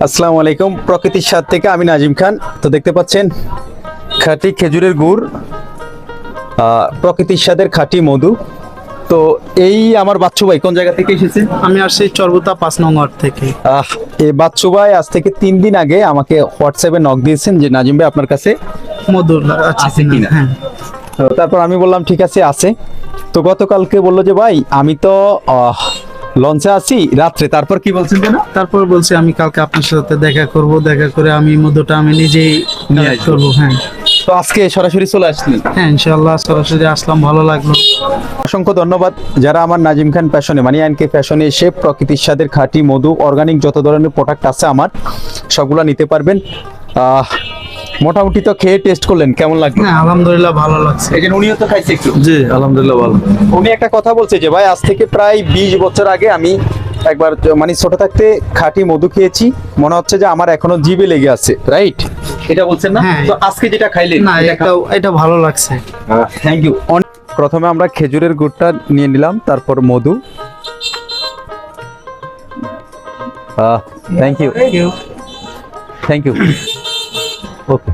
আসসালামু আলাইকুম। প্রকৃতির স্বাদ থেকে আমি নাজিম খান। তো দেখতে পাচ্ছেন খাঁটি খেজুরের গুড়, প্রকৃতির স্বাদের খাঁটি মধু। তো এই আমার বাচ্চু ভাই কোন জায়গা থেকে এসেছে? আমি আসছি চরবুতা ৫ নং ওয়ার্ড থেকে। এই বাচ্চু ভাই আজ থেকে 3 দিন আগে আমাকে হোয়াটসঅ্যাপে নক দিয়েছেন যে নাজিম ভাই আপনার কাছে মধুর আছে আছে কিনা? কিনা? হ্যাঁ, তো তারপর আমি বললাম ঠিক আছে আছে। তো গতকালকে বললো যে ভাই আমি তো লঞ্চে আছি রাত্রে। তারপর কি বলছেন যেন? তারপর বলছি আমি কালকে আপনার সাথে দেখা করব, দেখা করে আমি মধুটা আমি নিজেই নিয়ে collect আসবো। করবো। হ্যাঁ তো আজকে সরাসরি চলে আসলেন। হ্যাঁ, ইনশাআল্লাহ সরাসরি আসলাম, ভালো লাগলো। অসংখ্য ধন্যবাদ যারা আমার নাজিম খান ফ্যাশনে মানে আইনকে ফ্যাশনে এসে প্রকৃতির স্বাদের খাঁটি মধু অর্গানিক যত ধরনের প্রোডাক্ট আছে আমার সবগুলা নিতে পারবেন। মোটামুটি তো খেয়ে টেস্ট করলেন, কেমন লাগলো? হ্যাঁ, আলহামদুলিল্লাহ ভালো লাগছে। এই যে উনিও তো খাইছে একটু। জি আলহামদুলিল্লাহ ভালো। উনি একটা কথা বলছে যে ভাই আজ থেকে প্রায় 20 বছর আগে আমি একবার মানে ছোট থাকতে খাঁটি মধু খেয়েছি, মনে হচ্ছে যে আমার এখনো জিভে লেগে আছে, রাইট? এটা বলছেন না? হ্যাঁ। তো আজকে যেটা খাইলেন না, এটা ভালো লাগছে। Thank you. প্রথমে আমরা খেজুরের গুড়টা নিয়ে নিলাম, তারপর মধু। Thank you, thank you. Okay.